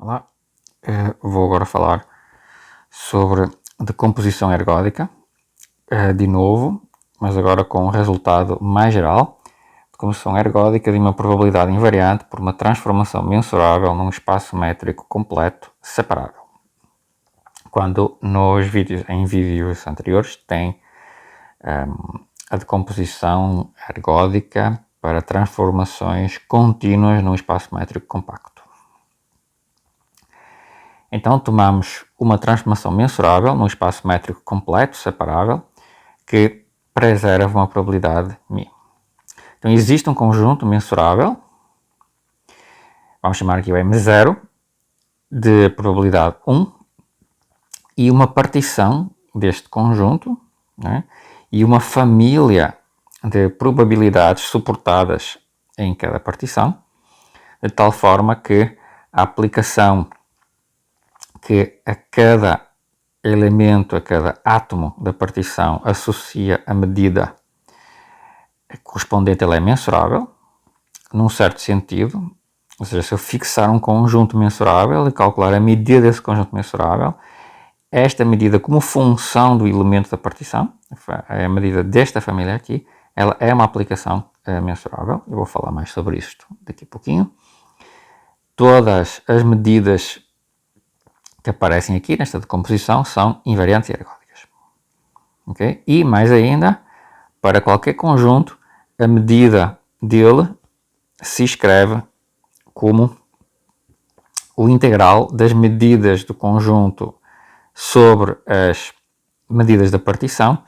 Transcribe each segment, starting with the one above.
Olá, vou agora falar sobre decomposição ergódica, de novo, mas agora com um resultado mais geral. Decomposição ergódica de uma probabilidade invariante por uma transformação mensurável num espaço métrico completo separável. Quando em vídeos anteriores tem a decomposição ergódica para transformações contínuas num espaço métrico compacto. Então tomamos uma transformação mensurável num espaço métrico completo, separável, que preserva uma probabilidade μ. Então existe um conjunto mensurável, vamos chamar aqui o M0, de probabilidade 1, e uma partição deste conjunto, né, e uma família de probabilidades suportadas em cada partição, de tal forma que a aplicação que a cada elemento, a cada átomo da partição associa a medida correspondente, ela é mensurável, num certo sentido. Ou seja, se eu fixar um conjunto mensurável e calcular a medida desse conjunto mensurável, esta medida como função do elemento da partição, a medida desta família aqui, ela é uma aplicação mensurável. Eu vou falar mais sobre isto daqui a pouquinho. Todas as medidas que aparecem aqui nesta decomposição são invariantes e ergódicas. Okay? E mais ainda, para qualquer conjunto, a medida dele se escreve como o integral das medidas do conjunto sobre as medidas da partição,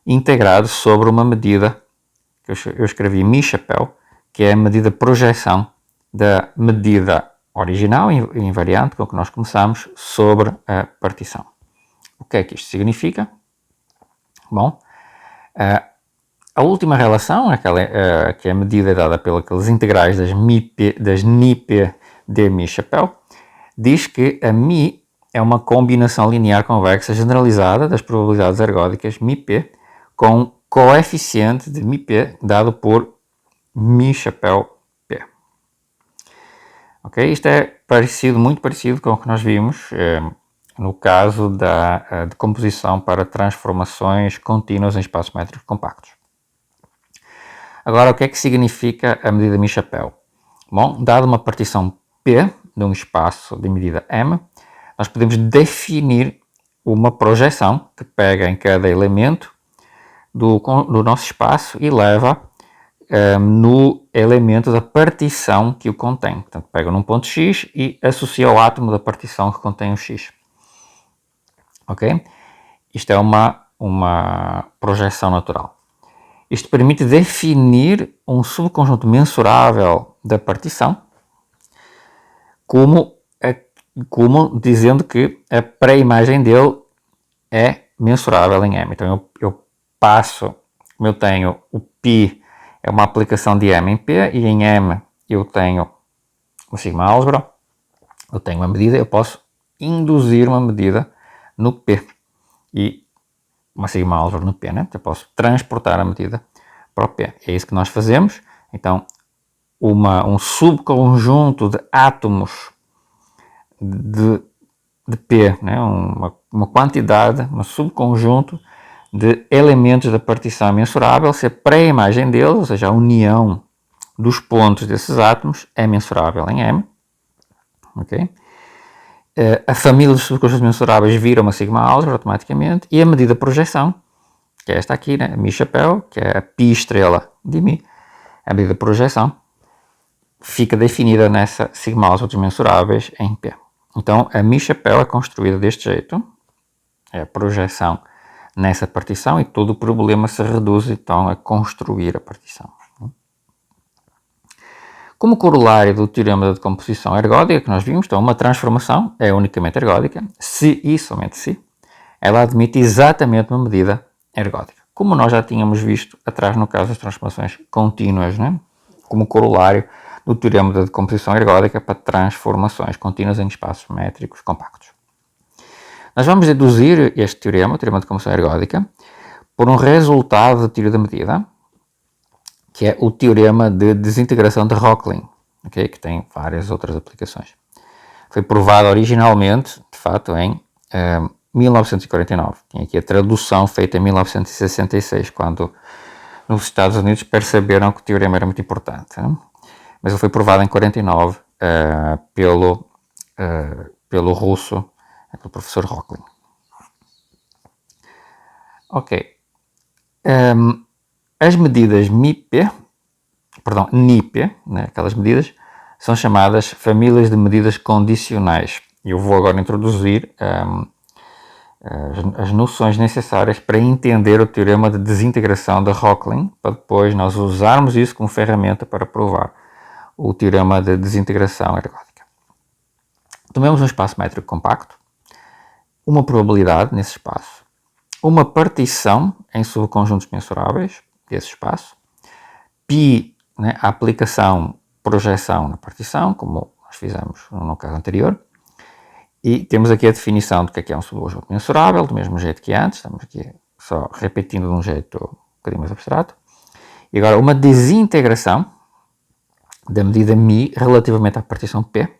integrado sobre uma medida que eu escrevi μ-chapéu, que é a medida de projeção da medida original e invariante com que nós começamos sobre a partição. O que é que isto significa? Bom, a última relação, que é a medida dada pelos integrais das NIP de μ-chapéu, diz que a μ é uma combinação linear convexa generalizada das probabilidades ergódicas μp com coeficiente de μp dado por μ-chapéu p. Okay? Isto é muito parecido com o que nós vimos no caso da decomposição para transformações contínuas em espaços métricos compactos. Agora, o que é que significa a medida μ-chapéu? Bom, dada uma partição P de um espaço de medida M, nós podemos definir uma projeção que pega em cada elemento do nosso espaço e leva no elemento da partição que o contém. Portanto, pega num ponto X e associa ao átomo da partição que contém o X. Ok? Isto é uma projeção natural. Isto permite definir um subconjunto mensurável da partição como dizendo que a pré-imagem dele é mensurável em M. Então eu tenho o π é uma aplicação de M em P, e em M eu tenho o sigma álgebra, eu tenho uma medida, eu posso induzir uma medida no P e uma sigma álgebra no P, né? Eu posso transportar a medida para o P. É isso que nós fazemos. Então, um subconjunto de átomos de P, né? uma quantidade, um subconjunto de elementos da partição mensurável, se a pré-imagem deles, ou seja, a união dos pontos desses átomos, é mensurável em M. Okay? A família dos subconjuntos mensuráveis vira uma sigma álgebra automaticamente, e a medida de projeção, que é esta aqui, né? μ-chapéu, que é a π estrela de μ, a medida de projeção, fica definida nessa sigma álgebra dos mensuráveis em P. Então, a μ-chapéu é construída deste jeito, é a projeção nessa partição, e todo o problema se reduz então a construir a partição. Como corolário do teorema da decomposição ergódica que nós vimos, então uma transformação é unicamente ergódica se e somente se ela admite exatamente uma medida ergódica, como nós já tínhamos visto atrás no caso das transformações contínuas, né? Como corolário do teorema da decomposição ergódica para transformações contínuas em espaços métricos compactos. Nós vamos deduzir este teorema, o teorema de decomposição ergódica, por um resultado da teoria da medida, que é o teorema de desintegração de Rocklin, okay? Que tem várias outras aplicações. foi provada originalmente, de fato, em 1949. Tinha aqui a tradução feita em 1966, quando nos Estados Unidos perceberam que o teorema era muito importante. Né? Mas ele foi provado em 49 pelo russo, pelo professor Rocklin. Ok. As medidas NIP, né, aquelas medidas, são chamadas famílias de medidas condicionais. Eu vou agora introduzir as noções necessárias para entender o teorema de desintegração de Rocklin, para depois nós usarmos isso como ferramenta para provar o teorema de desintegração ergódica. Tomemos um espaço métrico compacto, uma probabilidade nesse espaço, uma partição em subconjuntos mensuráveis desse espaço, π, né, a aplicação projeção na partição, como nós fizemos no caso anterior, e temos aqui a definição do que é um subconjunto mensurável, do mesmo jeito que antes, estamos aqui só repetindo de um jeito um bocadinho mais abstrato. E agora uma desintegração da medida μ relativamente à partição P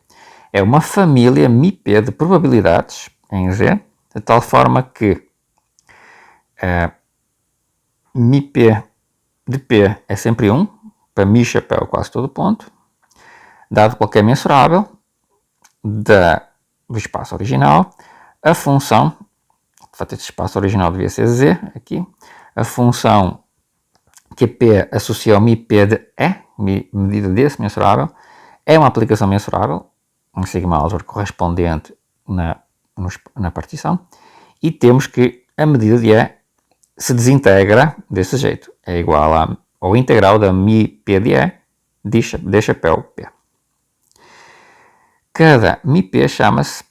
é uma família μP de probabilidades em Z, de tal forma que μP de P é sempre 1, para μ chapéu quase todo ponto, dado qualquer mensurável do espaço original, a função, de fato este espaço original devia ser Z aqui, a função que P associa ao μP de E, medida desse mensurável, é uma aplicação mensurável, um sigma álgebra correspondente na partição, e temos que a medida de E se desintegra desse jeito, é igual ao integral da μP de E de chapéu P. Cada μP chama-se,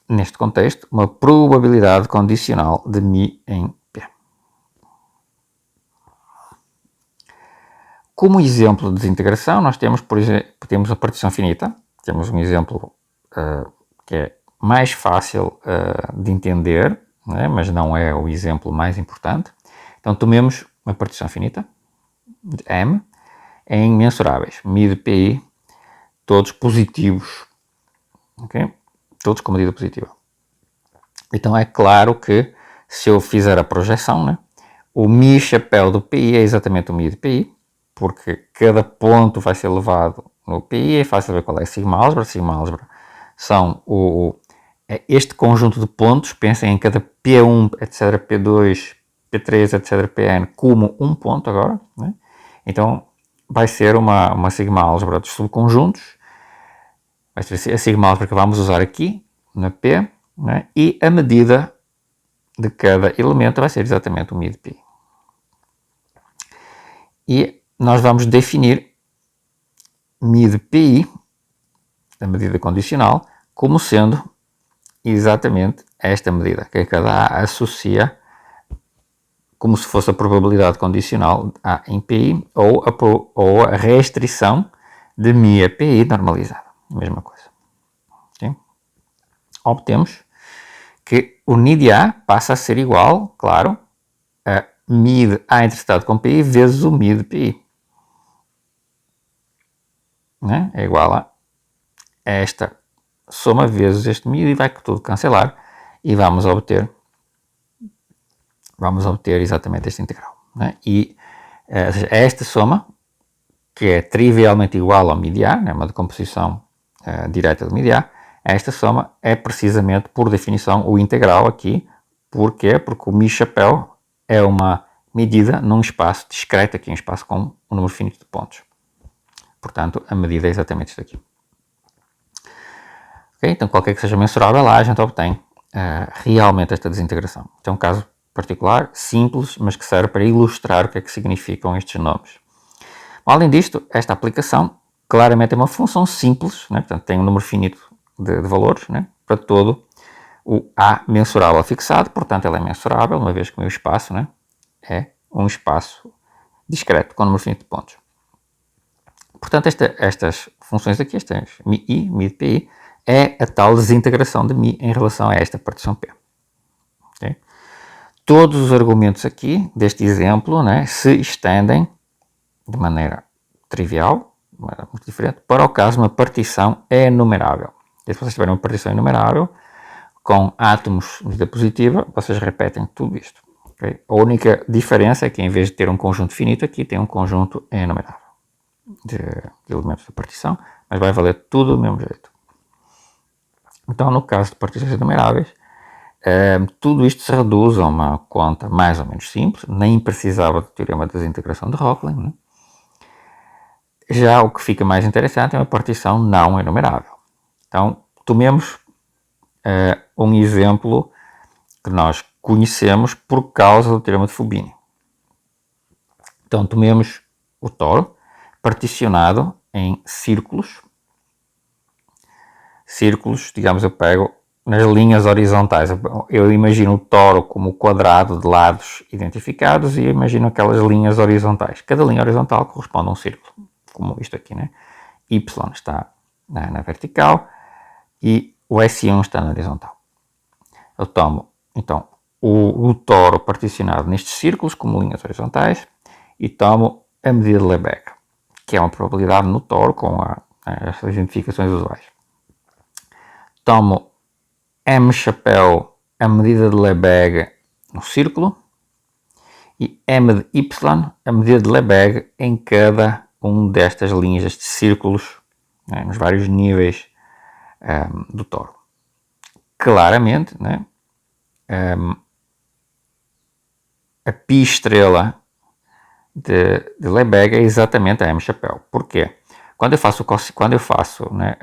neste contexto, uma probabilidade condicional de μ em P. Como exemplo de desintegração, nós temos, por exemplo, temos a partição finita. Temos um exemplo que é mais fácil de entender, né, mas não é o exemplo mais importante. Então, tomemos uma partição finita de M em mensuráveis, μ de PI, todos positivos. Okay? Todos com medida positiva. Então é claro que se eu fizer a projeção, né, o μ chapéu do PI é exatamente o μ de PI, porque cada ponto vai ser levado no PI, é fácil ver qual é a sigma álgebra. Sigma álgebra são este conjunto de pontos, pensem em cada P1, etc, P2, P3, etc, Pn como um ponto agora. Né? Então vai ser uma sigma álgebra dos subconjuntos, vai ser a sigma álgebra que vamos usar aqui, na P, né? E a medida de cada elemento vai ser exatamente o μ de π. E nós vamos definir μ de π, a medida condicional, como sendo exatamente esta medida, que cada A associa como se fosse a probabilidade condicional A em π ou a restrição de μ a π normalizada. Mesma coisa. Okay? Obtemos que o Ni de A passa a ser igual, claro, a μ de A interceptado com π vezes o μ de π. Né? É igual a esta soma vezes este μ e vai tudo cancelar e vamos obter exatamente este integral. Né? E esta soma, que é trivialmente igual ao μ de A, né? Uma decomposição direta do μ de A, esta soma é precisamente, por definição, o integral aqui. Porquê? Porque o μ chapéu é uma medida num espaço discreto, aqui um espaço com um número finito de pontos. Portanto, a medida é exatamente isto aqui. Okay? Então, qualquer que seja mensurável, lá a gente obtém realmente esta desintegração. Este é um caso particular, simples, mas que serve para ilustrar o que é que significam estes nomes. Além disto, esta aplicação claramente é uma função simples, né? Portanto, tem um número finito de valores, né? Para todo o A mensurável fixado, portanto ela é mensurável, uma vez que o meu espaço, né, é um espaço discreto com número finito de pontos. Portanto, estas funções aqui, estas μi, μ de πi, é a tal desintegração de μ em relação a esta partição P. Okay? Todos os argumentos aqui deste exemplo, né, se estendem de maneira trivial, de maneira muito diferente, para o caso de uma partição enumerável. E se vocês tiverem uma partição enumerável, com átomos de medida positiva, vocês repetem tudo isto. Okay? A única diferença é que, em vez de ter um conjunto finito, aqui tem um conjunto enumerável de elementos da partição, mas vai valer tudo do mesmo jeito. Então, no caso de partições enumeráveis, tudo isto se reduz a uma conta mais ou menos simples, nem precisava do teorema da desintegração de Rocklin. Né? Já o que fica mais interessante é uma partição não enumerável. Então, tomemos um exemplo que nós conhecemos por causa do teorema de Fubini. Então, tomemos o toro particionado em círculos. Círculos, digamos, eu pego nas linhas horizontais. Eu imagino o toro como o quadrado de lados identificados e imagino aquelas linhas horizontais. Cada linha horizontal corresponde a um círculo, como isto aqui, né? Y está na vertical e o S1 está na horizontal. Eu tomo, então, o toro particionado nestes círculos como linhas horizontais e tomo a medida de Lebesgue, que é uma probabilidade no toro com as identificações usuais. Tomo M chapéu, a medida de Lebesgue no círculo, e M de Y, a medida de Lebesgue em cada um destas linhas, destes círculos, né, nos vários níveis do toro. Claramente, né, a pi estrela de Lebesgue é exatamente a M chapéu. Porquê? Quando eu faço né,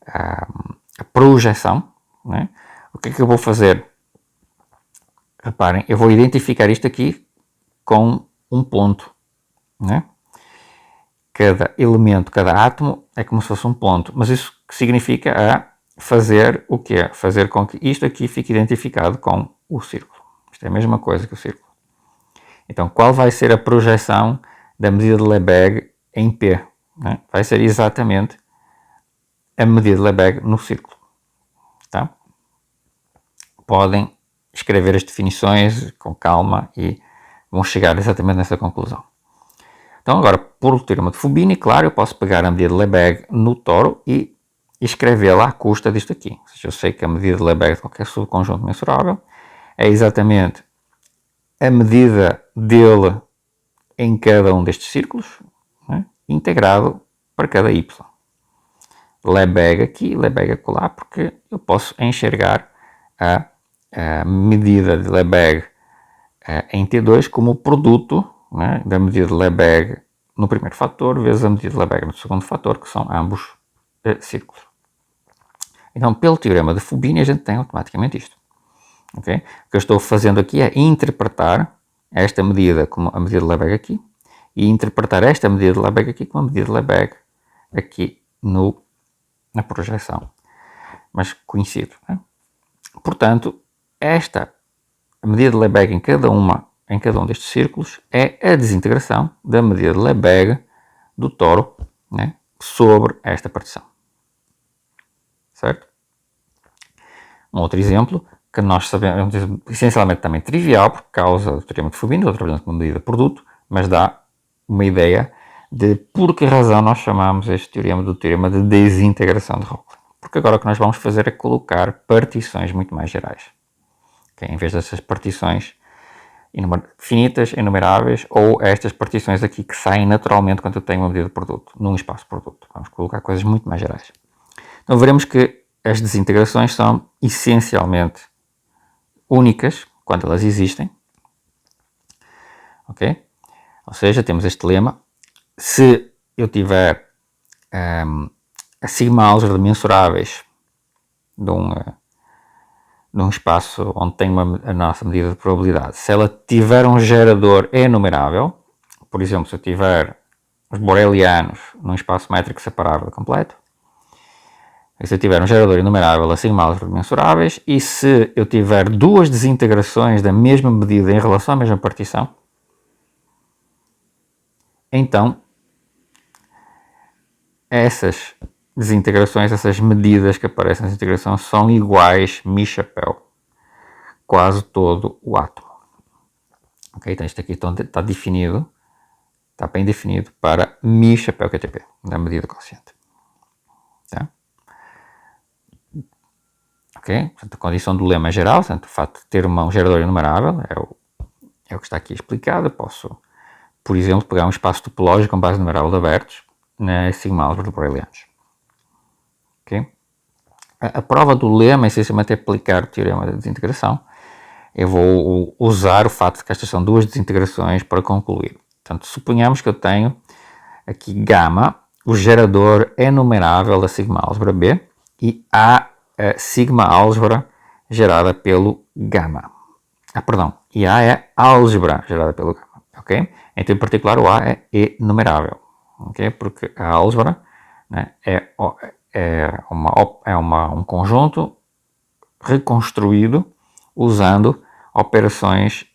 a projeção, né, o que é que eu vou fazer? Reparem, eu vou identificar isto aqui com um ponto. Né? Cada elemento, cada átomo é como se fosse um ponto. Mas isso significa fazer o quê? Fazer com que isto aqui fique identificado com o círculo. Isto é a mesma coisa que o círculo. Então, qual vai ser a projeção da medida de Lebesgue em P? Né? Vai ser exatamente a medida de Lebesgue no círculo. Tá? Podem escrever as definições com calma e vão chegar exatamente nessa conclusão. Então, agora, por teorema de Fubini, claro, eu posso pegar a medida de Lebesgue no toro e escrevê-la à custa disto aqui. Ou seja, eu sei que a medida de Lebesgue de qualquer subconjunto mensurável é exatamente a medida dele em cada um destes círculos, né, integrado para cada y. Lebesgue aqui, Lebesgue acolá, porque eu posso enxergar a medida de Lebesgue em T2 como o produto, né, da medida de Lebesgue no primeiro fator vezes a medida de Lebesgue no segundo fator, que são ambos círculos. Então, pelo teorema de Fubini, a gente tem automaticamente isto. Okay? O que eu estou fazendo aqui é interpretar esta medida como a medida de Lebesgue aqui e interpretar esta medida de Lebesgue aqui como a medida de Lebesgue aqui na projeção, mas conhecido. Né? Portanto, a medida de Lebesgue em cada um destes círculos é a desintegração da medida de Lebesgue do toro, né, sobre esta partição. Certo? Um outro exemplo que nós sabemos, essencialmente também trivial, por causa do teorema de Fubini, estou trabalhando com uma medida de produto, mas dá uma ideia de por que razão nós chamamos este teorema do teorema de desintegração de Rocklin. Porque agora o que nós vamos fazer é colocar partições muito mais gerais. Okay? Em vez dessas partições finitas, enumeráveis, ou estas partições aqui que saem naturalmente quando eu tenho uma medida de produto, num espaço produto. Vamos colocar coisas muito mais gerais. Então veremos que as desintegrações são essencialmente únicas quando elas existem. Ok? Ou seja, temos este lema. Se eu tiver a sigma-álgebra de mensuráveis de um espaço onde tenho a nossa medida de probabilidade, se ela tiver um gerador enumerável, por exemplo, se eu tiver os borelianos num espaço métrico separável completo, se eu tiver um gerador enumerável a sigma-álgebra de mensuráveis, e se eu tiver duas desintegrações da mesma medida em relação à mesma partição, então essas desintegrações, essas medidas que aparecem nas integrações são iguais mi-chapéu, quase todo o átomo. Ok, então isto aqui está definido, está bem definido para mi-chapéu QTP, da medida quociente. Tá? ok? Portanto, a condição do lema é geral, portanto, o facto de ter um gerador enumerável é o que está aqui explicado. Eu posso, por exemplo, pegar um espaço topológico com base numerável de abertos na sigma-álgebra de Borelianos. Okay? A prova do lema é essencialmente aplicar o teorema da desintegração. Eu vou usar o fato de que estas são duas desintegrações para concluir. Portanto, suponhamos que eu tenho aqui γ, o gerador enumerável da sigma-álgebra B, e A, a sigma-álgebra gerada pelo γ. E A é álgebra gerada pelo γ, ok? Então, em particular, o A é enumerável, ok? Porque a álgebra, né, é um conjunto reconstruído usando operações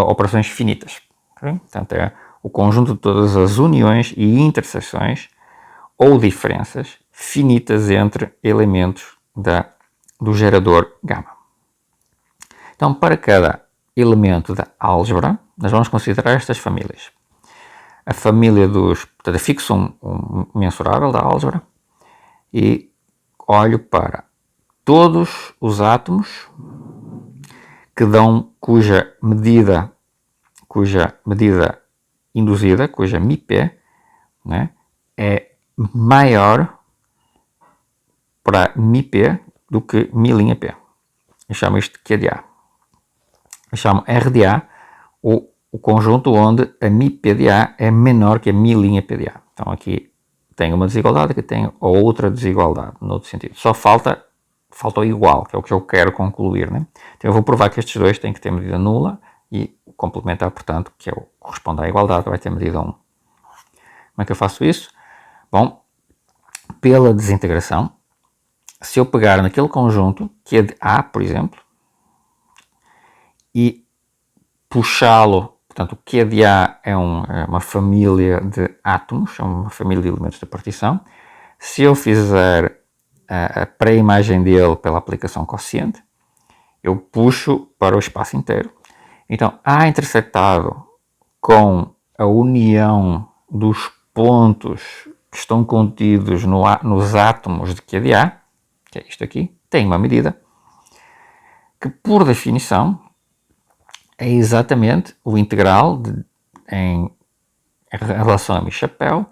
operações finitas. Okay? Portanto, é o conjunto de todas as uniões e interseções ou diferenças finitas entre elementos do gerador γ. Então, para cada elemento da álgebra, nós vamos considerar estas famílias. A família portanto, eu fixo um mensurável da álgebra e olho para todos os átomos cuja medida induzida, cuja μp, né, é maior para μp do que μp. Eu chamo isto de QDA. Eu chamo RDA o conjunto onde a μp de A é menor que a μP de A. Então aqui tenho uma desigualdade, aqui tenho outra desigualdade, no outro sentido. Só falta o igual, que é o que eu quero concluir, né? Então eu vou provar que estes dois têm que ter medida nula e o complementar, portanto, que é o que corresponde à igualdade, vai ter medida 1. Como é que eu faço isso? Bom, pela desintegração, se eu pegar naquele conjunto, que é de A, por exemplo, e puxá-lo, portanto, o que é de A é uma família de átomos, é uma família de elementos da partição. Se eu fizer a pré-imagem dele pela aplicação quociente, eu puxo para o espaço inteiro. Então, A interceptado com a união dos pontos que estão contidos nos átomos de Q de A, que é isto aqui, tem uma medida que, por definição, é exatamente o integral em relação a mi-chapéu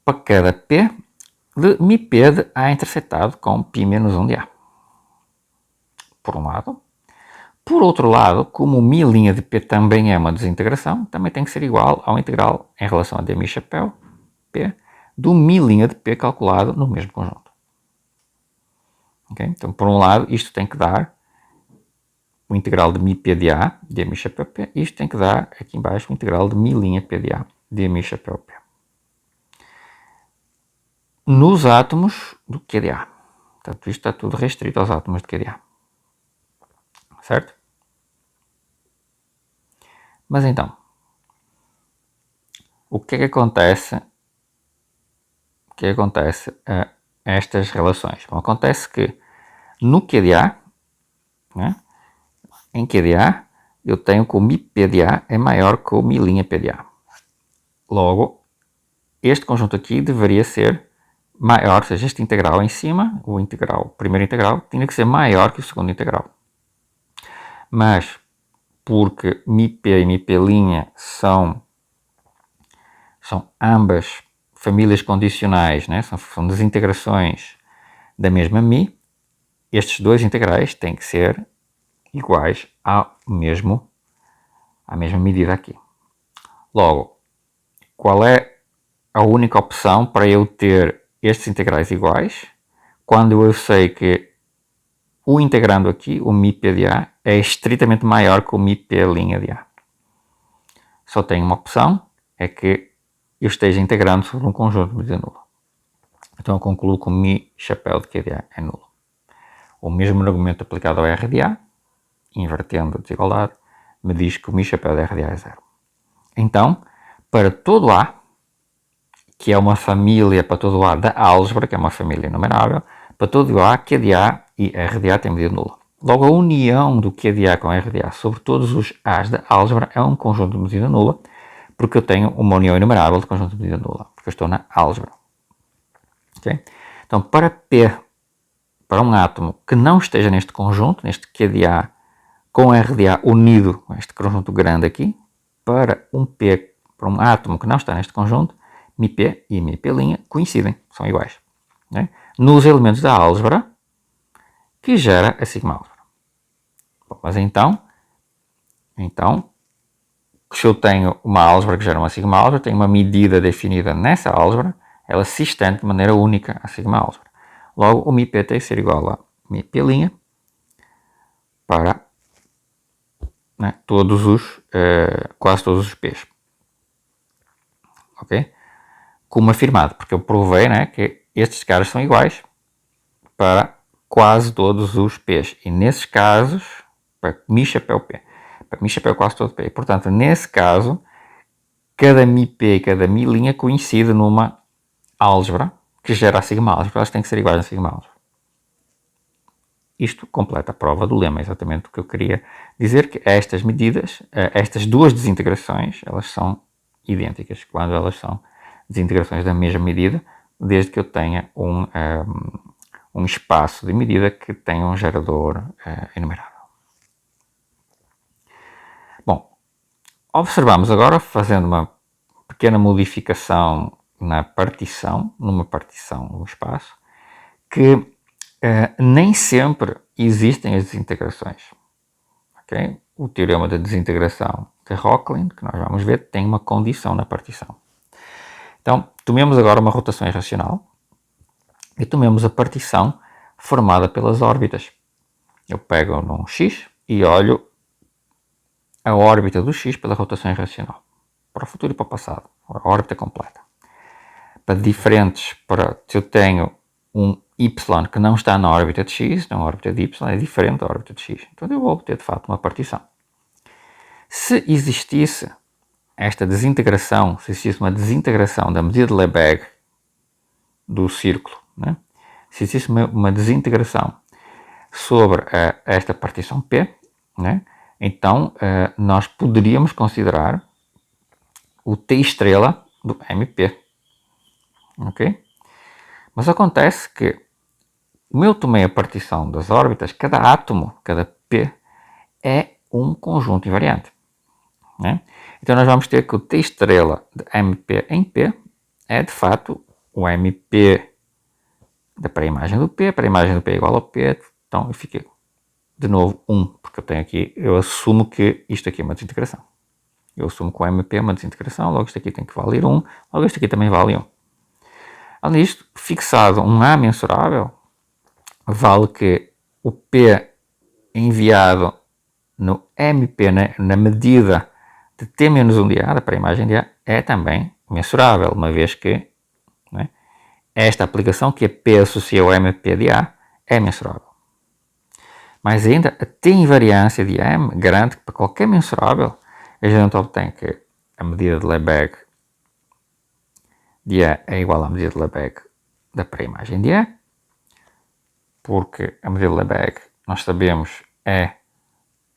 para cada P de μP de A interceptado com π menos 1 de A. Por um lado. Por outro lado, como μ' de P também é uma desintegração, também tem que ser igual ao integral em relação a d mi-chapéu P do μ' de P calculado no mesmo conjunto. Okay? Então, por um lado, isto tem que dar o integral de μP de A, d mi-chapéu P, isto tem que dar aqui embaixo o integral de μ' de A, d mi-chapéu P. Nos átomos do QDA. Portanto, isto está tudo restrito aos átomos de QDA. Certo? Mas então, o que é que acontece a estas relações? Bom, acontece que no QDA, né, em QDA, eu tenho que o μP de A é maior que o μ' de A. Logo, este conjunto aqui deveria ser maior, ou seja, este integral em cima, o primeiro integral, tinha que ser maior que o segundo integral. Mas, porque μP e μP' são ambas famílias condicionais, né? são desintegrações da mesma μ, estes dois integrais têm que ser iguais à mesma medida aqui. Logo, qual é a única opção para eu ter estes integrais iguais, quando eu sei que o integrando aqui, o μP de A, é estritamente maior que o μP' de A. Só tem uma opção, é que eu esteja integrando sobre um conjunto de medida nula. Então eu concluo que o mi-chapéu de Q de A é nulo. O mesmo argumento aplicado ao R de A, invertendo a desigualdade, me diz que o mi-chapéu de R de A é zero. Então, para todo A, que é uma família para todo A da álgebra, que é uma família enumerável, para todo A, Q de A e R de A tem medida nula. Logo, a união do Q de A com R de A sobre todos os A's da álgebra é um conjunto de medida nula, porque eu tenho uma união enumerável de conjunto de medida nula, porque eu estou na álgebra. Okay? Então, para P para um átomo que não esteja neste conjunto, neste QDA com RDA unido, este conjunto grande aqui, para um átomo que não está neste conjunto, μp e μp' coincidem, são iguais. Né? Nos elementos da álgebra que gera a sigma-álgebra. Mas então, se eu tenho uma álgebra que gera uma sigma-álgebra, tenho uma medida definida nessa álgebra, ela se estende de maneira única à sigma-álgebra. Logo, o μp tem que ser igual a μp' para, né, quase todos os p's. Ok? Como afirmado, porque eu provei, né, que estes caras são iguais para quase todos os p's. E nesses casos, para mi chapéu p, para mi chapéu quase todo p. E, portanto, nesse caso, cada μp e cada μ' coincide numa álgebra que gera a sigma-álgebra. Elas têm que ser iguais a sigma-álgebra. Isto completa a prova do lema, exatamente o que eu queria dizer, que estas medidas, estas duas desintegrações, elas são idênticas quando elas são desintegrações da mesma medida, desde que eu tenha um espaço de medida que tenha um gerador enumerável. Bom, observamos agora, fazendo uma pequena modificação numa partição do espaço, que nem sempre existem as desintegrações. Okay? O teorema da desintegração de Rocklin, que nós vamos ver, tem uma condição na partição. Então, tomemos agora uma rotação irracional e tomemos a partição formada pelas órbitas. Eu pego num X e olho a órbita do X pela rotação irracional, para o futuro e para o passado, a órbita completa. Se eu tenho um Y que não está na órbita de X, na órbita de Y, é diferente da órbita de X. Então eu vou obter, de fato, uma partição. Se existisse esta desintegração, se existisse uma desintegração da medida de Lebesgue do círculo, né? Se existisse uma desintegração sobre esta partição P, né? Então nós poderíamos considerar o T estrela do MP. Ok? Mas acontece que, como eu tomei a partição das órbitas, cada átomo, cada P, é um conjunto invariante. Né? Então nós vamos ter que o T estrela de MP em P é de fato o MP da pré-imagem do P, a pré-imagem do P é igual ao P, então eu fiquei de novo 1, porque eu assumo que isto aqui é uma desintegração. Eu assumo que o MP é uma desintegração, logo isto aqui tem que valer 1, logo isto aqui também vale 1. Além disto, fixado um A mensurável, vale que o P enviado no MP, na medida de T menos 1 de A, da pré-imagem de A, é também mensurável, uma vez que, né, esta aplicação que a P associa ao MP de A é mensurável. Mas ainda a T-invariância de M garante que para qualquer mensurável a gente obtém que a medida de Lebesgue de A é igual à medida de Lebesgue da pré-imagem de A, porque a medida de Lebesgue, nós sabemos, é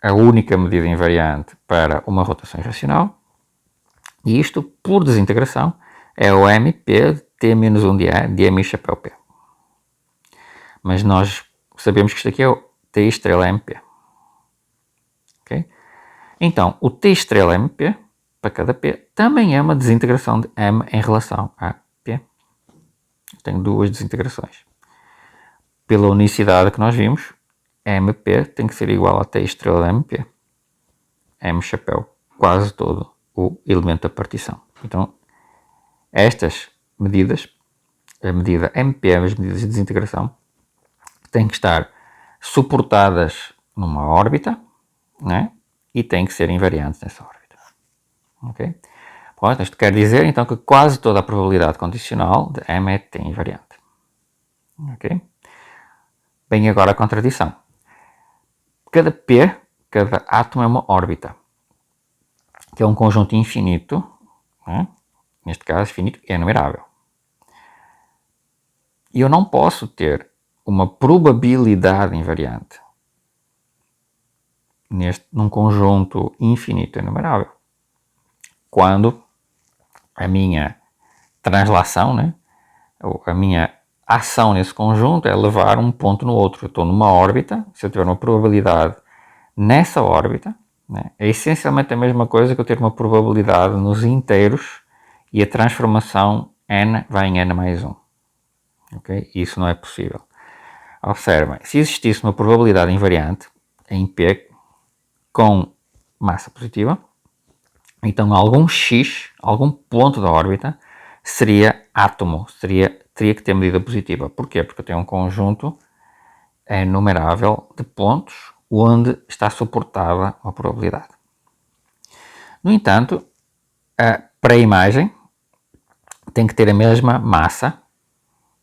a única medida invariante para uma rotação irracional, e isto, por desintegração, é o MP de T menos 1 de A de M chapéu P. Mas nós sabemos que isto aqui é o T estrela MP. Okay? Então, o T estrela MP, para cada P, também é uma desintegração de M em relação a P. Eu tenho duas desintegrações. Pela unicidade que nós vimos, MP tem que ser igual a T estrela MP. M chapéu, quase todo o elemento da partição. Então, estas medidas, a medida MP, as medidas de desintegração, têm que estar suportadas numa órbita, né? E têm que ser invariantes nessa órbita. Ok? Pronto, isto quer dizer então que quase toda a probabilidade condicional de M é T invariante. Ok? Bem, agora a contradição. Cada P, cada átomo é uma órbita, que é um conjunto infinito, né? Neste caso finito e enumerável. E eu não posso ter uma probabilidade invariante num conjunto infinito e enumerável, quando a minha translação, né, ou a minha a ação nesse conjunto é levar um ponto no outro. Eu estou numa órbita, se eu tiver uma probabilidade nessa órbita, né, é essencialmente a mesma coisa que eu ter uma probabilidade nos inteiros e a transformação n vai em n mais 1. Okay? Isso não é possível. Observem, se existisse uma probabilidade invariante em P com massa positiva, então algum x, algum ponto da órbita, seria átomo, teria que ter medida positiva. Porquê? Porque eu tenho um conjunto enumerável de pontos onde está suportada uma probabilidade. No entanto, para a imagem tem que ter a mesma massa,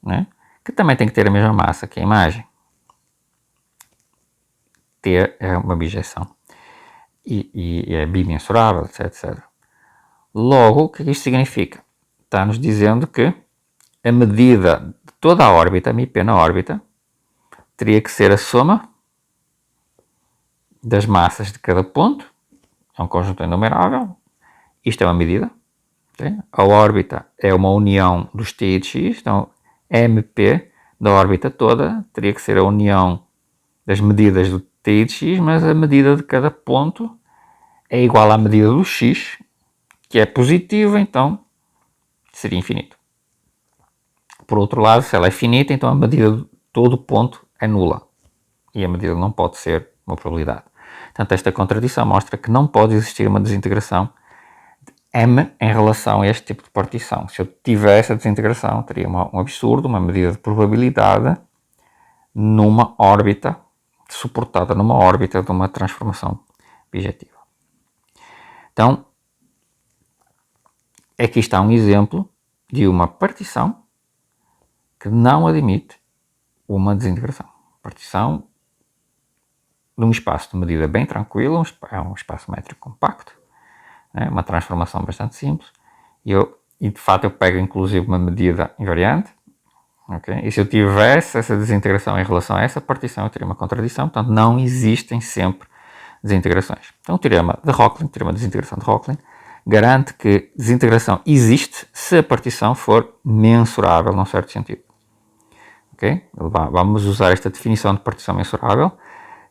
né? Que também tem que ter a mesma massa que a imagem. T é uma bijeção e é bimensurável, etc. Logo, o que isto significa? Está-nos dizendo que a medida de toda a órbita, μp na órbita, teria que ser a soma das massas de cada ponto, é um conjunto enumerável, isto é uma medida, okay? A órbita é uma união dos t e de x, então mp da órbita toda teria que ser a união das medidas do t e de x, mas a medida de cada ponto é igual à medida do x, que é positiva, então seria infinito. Por outro lado, se ela é finita, então a medida de todo ponto é nula. E a medida não pode ser uma probabilidade. Portanto, esta contradição mostra que não pode existir uma desintegração de m em relação a este tipo de partição. Se eu tivesse a desintegração, teria um absurdo, uma medida de probabilidade numa órbita, suportada numa órbita de uma transformação bijetiva. Então, aqui está um exemplo de uma partição que não admite uma desintegração. Partição num espaço de medida bem tranquilo, é um espaço métrico compacto, né? Uma transformação bastante simples, e de fato eu pego inclusive uma medida invariante, okay? E se eu tivesse essa desintegração em relação a essa partição, eu teria uma contradição, portanto não existem sempre desintegrações. Então o teorema de Rocklin, o teorema de desintegração de Rocklin, garante que desintegração existe se a partição for mensurável, num certo sentido. Okay? Vamos usar esta definição de partição mensurável,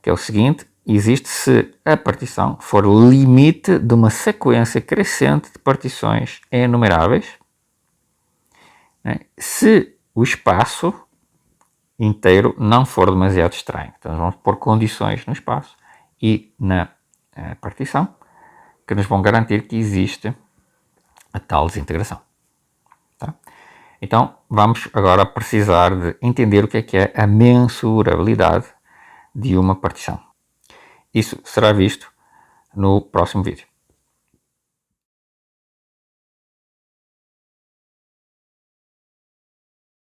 que é o seguinte: existe se a partição for limite de uma sequência crescente de partições enumeráveis, né, se o espaço inteiro não for demasiado estranho. Então vamos pôr condições no espaço e na partição que nos vão garantir que existe a tal desintegração. Tá? Então vamos agora precisar de entender o que é a mensurabilidade de uma partição. Isso será visto no próximo vídeo.